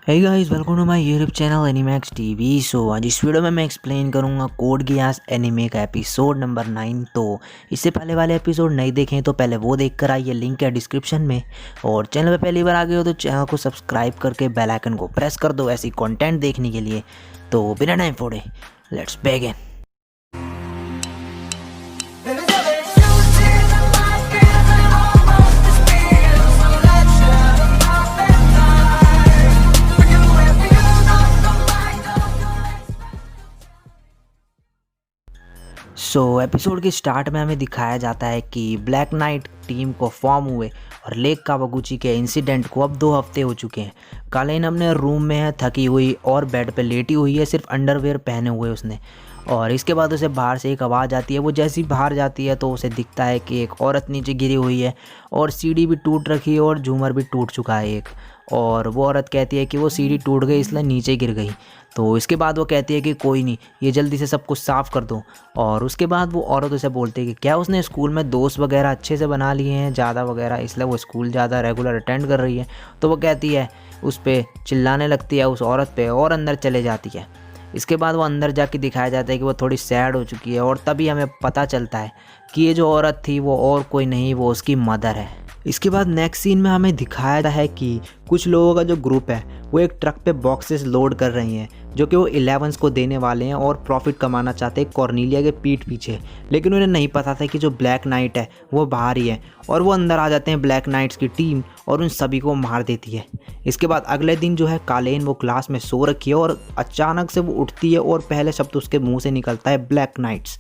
Hey guys, welcome to my YouTube channel Animax TV. आज इस video में मैं एक्सप्लेन करूंगा कोड गियास एनिमे का एपिसोड नंबर 9। तो इससे पहले वाले एपिसोड नहीं देखें तो पहले वो देख कर आइए, लिंक है डिस्क्रिप्शन में। और चैनल पे पहली बार आ गए हो तो चैनल को सब्सक्राइब करके बेल आइकन को प्रेस कर दो ऐसी कंटेंट देखने के लिए। तो बिना टाइम फोड़े लेट्स बिगिन। एपिसोड के स्टार्ट में हमें दिखाया जाता है कि ब्लैक नाइट टीम को फॉर्म हुए और लेक कावागुची के इंसिडेंट को अब 2 हफ्ते हो चुके हैं। कालेन अपने रूम में है, थकी हुई और बेड पे लेटी हुई है, सिर्फ अंडरवेयर पहने हुए उसने। और इसके बाद उसे बाहर से एक आवाज़ आती है। वो जैसी बाहर जाती है तो उसे दिखता है कि एक औरत नीचे गिरी हुई है और सीढ़ी भी टूट रखी है और झूमर भी टूट चुका है एक। और वो औरत कहती है कि वो सीढ़ी टूट गई इसलिए नीचे गिर गई। तो इसके बाद वो कहती है कि कोई नहीं, ये जल्दी से सब कुछ साफ़ कर दो। और उसके बाद वो औरत उसे बोलती है कि क्या उसने स्कूल में दोस्त वगैरह अच्छे से बना लिए हैं ज़्यादा वगैरह, इसलिए वो स्कूल ज़्यादा रेगुलर अटेंड कर रही है। तो वो कहती है, उस पर चिल्लाने लगती है उस औरत पे और अंदर चले जाती है। इसके बाद वो अंदर जाके दिखाया जाता है कि वो थोड़ी सैड हो चुकी है और तभी हमें पता चलता है कि ये जो औरत थी वो और कोई नहीं, वो उसकी मदर है। इसके बाद नेक्स्ट सीन में हमें दिखाया है कि कुछ लोगों का जो ग्रुप है वो एक ट्रक पे बॉक्सेस लोड कर रही हैं जो कि वो 11 को देने वाले हैं और प्रॉफिट कमाना चाहते हैं कॉर्नेलिया के पीठ पीछे। लेकिन उन्हें नहीं पता था कि जो ब्लैक नाइट है वो बाहर ही है और वो अंदर आ जाते हैं ब्लैक नाइट्स की टीम और उन सभी को मार देती है। इसके बाद अगले दिन जो है कालेन वो क्लास में सो रखी है और अचानक से वो उठती है और पहले शब्द उसके मुंह से निकलता है ब्लैक नाइट्स।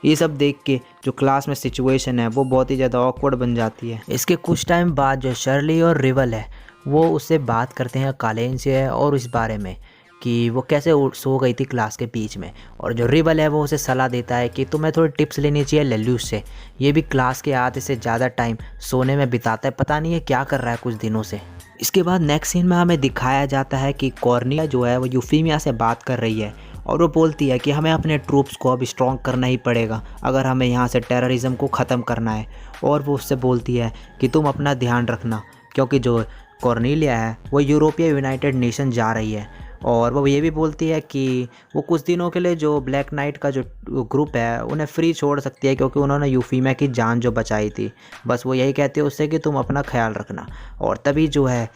ये सब देख के जो क्लास में सिचुएशन है वो बहुत ही ज़्यादा ऑकवर्ड बन जाती है। इसके कुछ टाइम बाद जो शर्ली और रिवल है वो उससे बात करते हैं कालेन से और इस बारे में कि वो कैसे सो गई थी क्लास के बीच में। और जो रिवल है वो उसे सलाह देता है कि तुम्हें थोड़ी टिप्स लेनी चाहिए लेल्यूस से, ये भी क्लास के आधे से ज़्यादा टाइम सोने में बिताता है, पता नहीं है क्या कर रहा है कुछ दिनों से। इसके बाद नेक्स्ट सीन में हमें दिखाया जाता है कि कॉर्नेलिया जो है वो यूफीमिया से बात कर रही है और वो बोलती है कि हमें अपने ट्रूप्स को अब स्ट्रॉन्ग करना ही पड़ेगा अगर हमें यहाँ से टेररिज्म को ख़त्म करना है। और वो उससे बोलती है कि तुम अपना ध्यान रखना, क्योंकि जो कॉर्नेलिया है वो यूरोपीय यूनाइटेड नेशन जा रही है। और वो ये भी बोलती है कि वो कुछ दिनों के लिए जो ब्लैक नाइट का जो ग्रुप है उन्हें फ्री छोड़ सकती है क्योंकि उन्होंने यूफीमिया की जान जो बचाई थी। बस वो यही कहती है उससे कि तुम अपना ख्याल रखना। और तभी जो है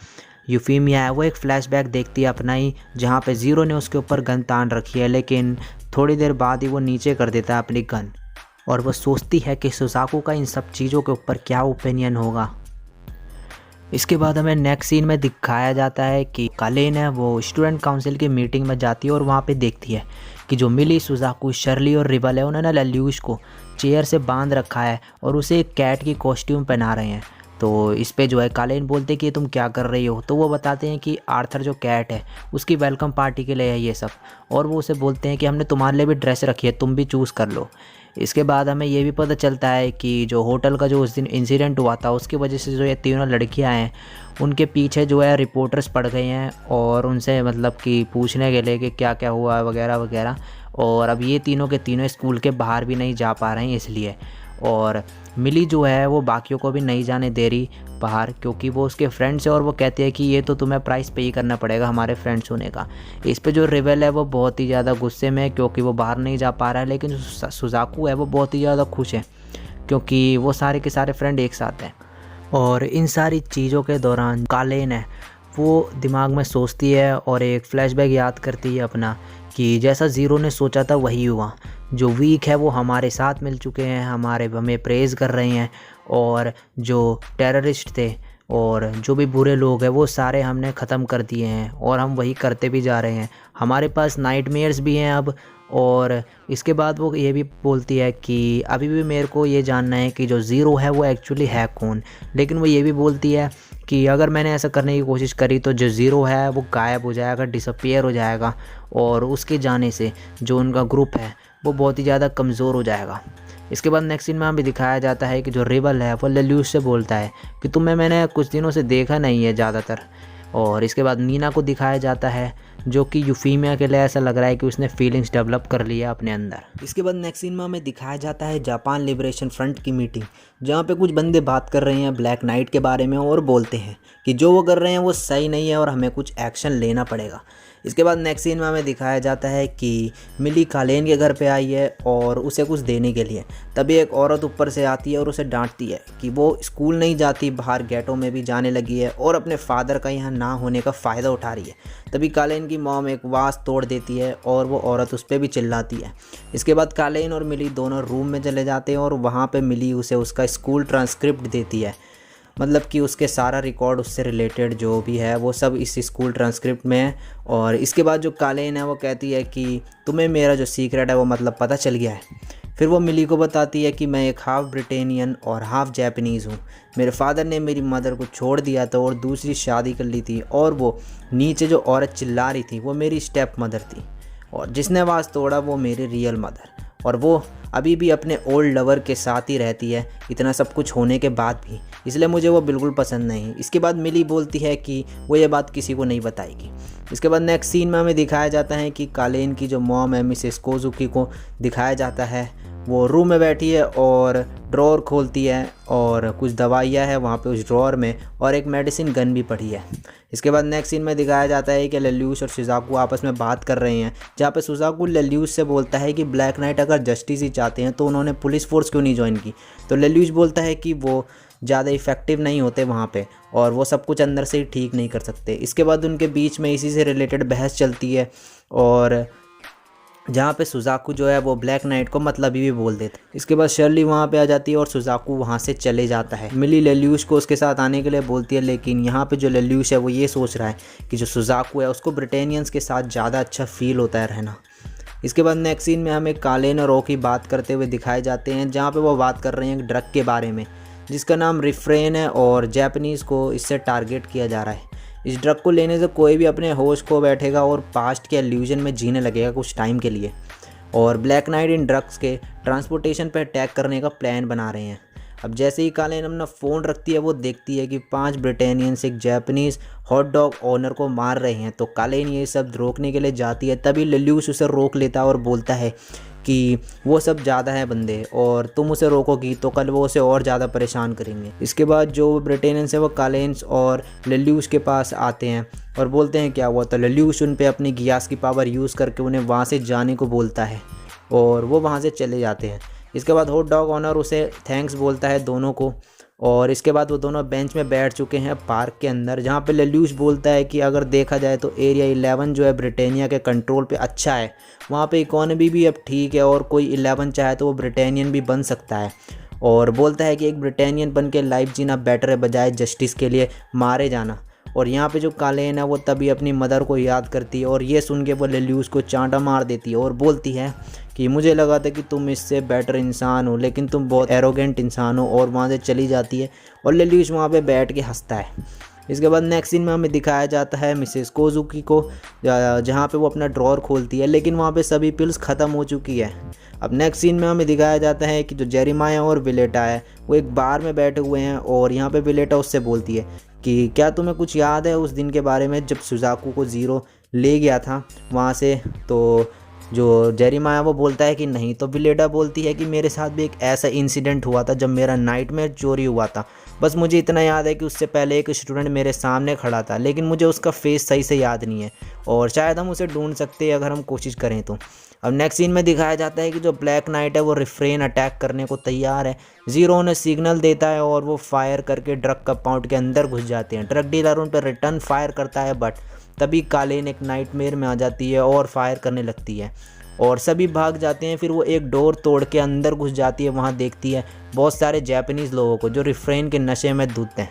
यूफीमिया है वो एक फ्लैशबैक देखती है अपना ही, जहाँ पे ज़ीरो ने उसके ऊपर गन तान रखी है, लेकिन थोड़ी देर बाद ही वो नीचे कर देता है अपनी गन। और वो सोचती है कि सुसाकू का इन सब चीज़ों के ऊपर क्या ओपिनियन होगा। इसके बाद हमें नेक्स्ट सीन में दिखाया जाता है कि कालेन है वो स्टूडेंट काउंसिल की मीटिंग में जाती है और वहाँ पे देखती है कि जो मिली, सुजाकू, शर्ली और रिबल है उन्होंने लेल्यूस को चेयर से बांध रखा है और उसे एक कैट की कॉस्ट्यूम पहना रहे हैं। तो इस पे जो है कालेन बोलते कि तुम क्या कर रही हो। तो वो बताते हैं कि आर्थर जो कैट है उसकी वेलकम पार्टी के लिए है ये सब। और वो उसे बोलते हैं कि हमने तुम्हारे लिए भी ड्रेस रखी है, तुम भी चूज़ कर लो। इसके बाद हमें ये भी पता चलता है कि जो होटल का जो उस दिन इंसिडेंट हुआ था उसकी वजह से जो ये तीनों लड़कियां हैं उनके पीछे जो है रिपोर्टर्स पड़ गए हैं और उनसे मतलब कि पूछने के लिए कि क्या क्या हुआ वगैरह वगैरह। और अब ये तीनों के तीनों स्कूल के बाहर भी नहीं जा पा रहे हैं इसलिए। और मिली जो है वो बाकियों को भी नहीं जाने दे रही बाहर क्योंकि वो उसके फ्रेंड्स है और वो कहते हैं कि ये तो तुम्हें प्राइस पे ही करना पड़ेगा हमारे फ्रेंड्स होने का। इस पे जो रिवेल है वो बहुत ही ज़्यादा गुस्से में है क्योंकि वो बाहर नहीं जा पा रहा है, लेकिन जो सुजाकू है वो बहुत ही ज़्यादा खुश है क्योंकि वो सारे के सारे फ्रेंड एक साथ हैं। और इन सारी चीज़ों के दौरान कालेन है वो दिमाग में सोचती है और एक फ्लैशबैक याद करती है अपना कि जैसा ज़ीरो ने सोचा था वही हुआ। जो वीक है वो हमारे साथ मिल चुके हैं, हमें प्रेज़ कर रहे हैं। और जो टेररिस्ट थे और जो भी बुरे लोग हैं वो सारे हमने ख़त्म कर दिए हैं और हम वही करते भी जा रहे हैं। हमारे पास नाइटमेयर्स भी हैं अब। और इसके बाद वो ये भी बोलती है कि अभी भी मेरे को ये जानना है कि जो ज़ीरो है वो एक्चुअली है कौन। लेकिन वो ये भी बोलती है कि अगर मैंने ऐसा करने की कोशिश करी तो जो ज़ीरो है वो गायब हो जाएगा, डिसअपीयर हो जाएगा और उसके जाने से जो उनका ग्रुप है वो बहुत ही ज़्यादा कमज़ोर हो जाएगा। इसके बाद नेक्स्ट सीन में हमें दिखाया जाता है कि जो रिबल है वो लेल्यूस से बोलता है कि तुम्हें मैंने कुछ दिनों से देखा नहीं है ज़्यादातर, और इसके बाद मीना को दिखाया जाता है जो कि यूफीमिया के लिए ऐसा लग रहा है कि उसने फीलिंग्स डेवलप कर लिया अपने अंदर। इसके बाद नेक्स्ट सीन में हमें दिखाया जाता है जापान लिबरेशन फ्रंट की मीटिंग, जहाँ पे कुछ बंदे बात कर रहे हैं ब्लैक नाइट के बारे में और बोलते हैं कि जो वो कर रहे हैं वो सही नहीं है और हमें कुछ एक्शन लेना पड़ेगा। इसके बाद नेक्स्ट सीन में हमें दिखाया जाता है कि मिली कालेन के घर पे आई है और उसे कुछ देने के लिए। तभी एक औरत ऊपर से आती है और उसे डांटती है कि वो स्कूल नहीं जाती, बाहर गेटों में भी जाने लगी है और अपने फादर का यहाँ ना होने का फ़ायदा उठा रही है। तभी कालेन की मॉम एक वास तोड़ देती है और वो औरत उस पर भी चिल्लाती है। इसके बाद कालेन और मिली दोनों रूम में चले जाते हैं और वहाँ पर मिली उसे उसका स्कूल ट्रांसक्रिप्ट देती है, मतलब कि उसके सारा रिकॉर्ड उससे रिलेटेड जो भी है वो सब इस स्कूल ट्रांसक्रिप्ट में है। और इसके बाद जो कालेन है वो कहती है कि तुम्हें मेरा जो सीक्रेट है वो मतलब पता चल गया है। फिर वो मिली को बताती है कि मैं एक हाफ़ ब्रिटेनियन और हाफ़ जैपनीज़ हूँ। मेरे फादर ने मेरी मदर को छोड़ दिया था और दूसरी शादी कर ली थी, और वो नीचे जो औरत चिल्ला रही थी वो मेरी स्टेप मदर थी, और जिसने आवाज़ तोड़ा वो मेरी रियल मदर, और वो अभी भी अपने ओल्ड लवर के साथ ही रहती है इतना सब कुछ होने के बाद भी, इसलिए मुझे वो बिल्कुल पसंद नहीं। इसके बाद मिली बोलती है कि वो ये बात किसी को नहीं बताएगी। इसके बाद नेक्स्ट सीन में हमें दिखाया जाता है कि कालेन की जो मॉम है मिसेस कोजुकी को दिखाया जाता है, वो रूम में बैठी है और ड्रॉर खोलती है और कुछ दवाइयाँ हैं वहाँ पे उस ड्रॉर में, और एक मेडिसिन गन भी पड़ी है। इसके बाद नेक्स्ट सीन में दिखाया जाता है कि लेल्यूस और सुजाकू आपस में बात कर रहे हैं, जहाँ पे सुजाकू लेल्यूस से बोलता है कि ब्लैक नाइट अगर जस्टिस ही चाहते हैं तो उन्होंने पुलिस फोर्स क्यों नहीं ज्वाइन की। तो लेल्यूस बोलता है कि वो ज़्यादा इफेक्टिव नहीं होते वहाँ पे, और वो सब कुछ अंदर से ही ठीक नहीं कर सकते। इसके बाद उनके बीच में इसी से रिलेटेड बहस चलती है, और जहाँ पे सुजाकू जो है वो ब्लैक नाइट को मतलब भी बोल देता है। इसके बाद शर्ली वहाँ पे आ जाती है और सुजाकू वहाँ से चले जाता है। मिली लेल्यूस को उसके साथ आने के लिए बोलती है, लेकिन यहाँ पे जो लेल्यूस है वो ये सोच रहा है कि जो सुजाकू है उसको ब्रिटेनियंस के साथ ज़्यादा अच्छा फील होता है रहना। इसके बाद नेक्स्ट सीन में हमें कालेन और ओकी बात करते हुए दिखाए जाते हैं, जहाँ पे वो बात कर रहे हैं ड्रग के बारे में जिसका नाम रिफ्रेन है, और जैपनीज़ को इससे टारगेट किया जा रहा है। इस ड्रग को लेने से कोई भी अपने होश खो बैठेगा और पास्ट के इल्यूजन में जीने लगेगा कुछ टाइम के लिए, और ब्लैक नाइट इन ड्रग्स के ट्रांसपोर्टेशन पर अटैक करने का प्लान बना रहे हैं। अब जैसे ही कालेन अपना फ़ोन रखती है वो देखती है कि 5 ब्रिटेनियंस एक जैपनीज़ हॉट डॉग ओनर को मार रहे हैं। तो कालेन ये सब रोकने के लिए जाती है, तभी लेल्यूस उसे रोक लेता है और बोलता है कि वो सब ज़्यादा है बंदे, और तुम उसे रोकोगी तो कल वो उसे और ज़्यादा परेशान करेंगे। इसके बाद जो ब्रिटेनियंस है वो कालेन्स और लेल्यूस के पास आते हैं और बोलते हैं क्या हुआ। तो लेल्यूस उन पे अपनी गियास की पावर यूज़ करके उन्हें वहाँ से जाने को बोलता है, और वो वहाँ से चले जाते हैं। इसके बाद हॉट डॉग ओनर उसे थैंक्स बोलता है दोनों को, और इसके बाद वो दोनों बेंच में बैठ चुके हैं पार्क के अंदर, जहाँ पे लेल्यूस बोलता है कि अगर देखा जाए तो एरिया 11 जो है ब्रिटेनिया के कंट्रोल पे अच्छा है, वहाँ पे इकोनॉमी भी अब ठीक है, और कोई 11 चाहे तो वो ब्रिटेनियन भी बन सकता है। और बोलता है कि एक ब्रिटेनियन बन के लाइफ जीना बेटर है बजाय जस्टिस के लिए मारे जाना। और यहाँ पे जो कालेन है वो तभी अपनी मदर को याद करती है, और ये सुन के वो लेल्यूस को चांटा मार देती है और बोलती है कि मुझे लगा था कि तुम इससे बेटर इंसान हो, लेकिन तुम बहुत एरोगेंट इंसान हो, और वहाँ से चली जाती है और लेल्यूस वहाँ पे बैठ के हंसता है। इसके बाद नेक्स्ट सीन में हमें दिखाया जाता है मिसेस कोजुकी को, जहाँ पे वो अपना ड्रॉर खोलती है, लेकिन वहाँ पे सभी पिल्स ख़त्म हो चुकी है। अब नेक्स्ट सीन में हमें दिखाया जाता है कि जो जेरेमाया और विलेटा है वो एक बार में बैठे हुए हैं, और यहाँ पे विलेटा उससे बोलती है कि क्या तुम्हें कुछ याद है उस दिन के बारे में जब सुजाकू को ज़ीरो ले गया था वहाँ से। तो जो जेरेमाया वो बोलता है कि नहीं। तो विलेटा बोलती है कि मेरे साथ भी एक ऐसा इंसिडेंट हुआ था जब मेरा नाइटमेयर चोरी हुआ था, बस मुझे इतना याद है कि उससे पहले एक स्टूडेंट मेरे सामने खड़ा था, लेकिन मुझे उसका फेस सही से याद नहीं है, और शायद हम उसे ढूंढ सकते हैं अगर हम कोशिश करें तो। अब नेक्स्ट सीन में दिखाया जाता है कि जो ब्लैक नाइट है वो रिफ्रेन अटैक करने को तैयार है। ज़ीरो उन्हें सिग्नल देता है और वो फायर करके ड्रग कंपाउंड के अंदर घुस जाते हैं। ड्रग डीलर उन पर रिटर्न फायर करता है, बट तभी कालेन एक नाइटमेयर में आ जाती है और फायर करने लगती है, और सभी भाग जाते हैं। फिर वो एक डोर तोड़ के अंदर घुस जाती है, वहाँ देखती है बहुत सारे जापानीज़ लोगों को जो रिफ्रेन के नशे में धुत हैं,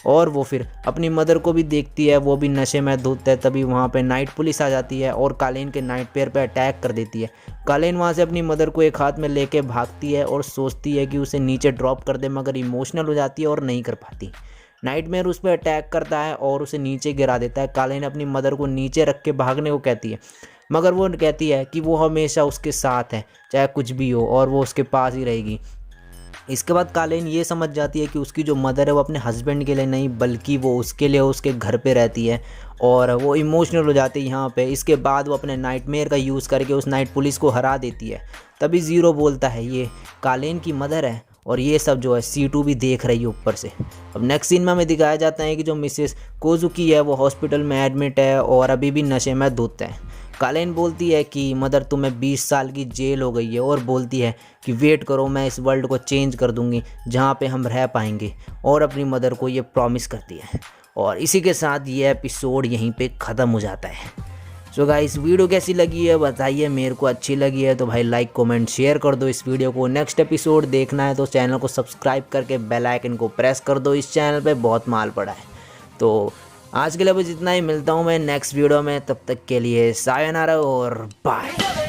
और वो फिर अपनी मदर को भी देखती है, वो भी नशे में धुत है। तभी वहाँ पे नाइट पुलिस आ जाती है और कालेन के नाइट पेयर पे अटैक कर देती है। कालेन वहाँ से अपनी मदर को एक हाथ में लेके भागती है और सोचती है कि उसे नीचे ड्रॉप कर दे, मगर इमोशनल हो जाती है और नहीं कर पाती। नाइटमेयर उस पर अटैक करता है और उसे नीचे गिरा देता है। कालेन अपनी मदर को नीचे रख के भागने को कहती है, मगर वो कहती है कि वो हमेशा उसके साथ है चाहे कुछ भी हो, और वो उसके पास ही रहेगी। इसके बाद कालीन ये समझ जाती है कि उसकी जो मदर है वो अपने हस्बैंड के लिए नहीं बल्कि वो उसके लिए उसके घर पे रहती है, और वो इमोशनल हो जाती है यहाँ पे। इसके बाद वो अपने नाइटमेयर का यूज़ करके उस नाइट पुलिस को हरा देती है। तभी ज़ीरो बोलता है ये कालीन की मदर है, और ये सब जो है C2 भी देख रही है ऊपर से। अब नेक्स्ट सीन में हमें दिखाया जाता है कि जो मिसेस कोजुकी है वो हॉस्पिटल में एडमिट है और अभी भी नशे में धुत है। कालीन बोलती है कि मदर तुम्हें 20 साल की जेल हो गई है, और बोलती है कि वेट करो, मैं इस वर्ल्ड को चेंज कर दूंगी जहाँ पे हम रह पाएंगे, और अपनी मदर को ये प्रॉमिस करती है। और इसी के साथ ये एपिसोड यहीं पे ख़त्म हो जाता है। सो गाइस, वीडियो कैसी लगी है बताइए, मेरे को अच्छी लगी है तो भाई लाइक कमेंट शेयर कर दो इस वीडियो को। नेक्स्ट एपिसोड देखना है तो चैनल को सब्सक्राइब करके बेल आइकन को प्रेस कर दो, इस चैनल पे बहुत माल पड़ा है। तो आज के लिए बस इतना ही, मिलता हूँ मैं नेक्स्ट वीडियो में, तब तक के लिए सायोनारा और बाय।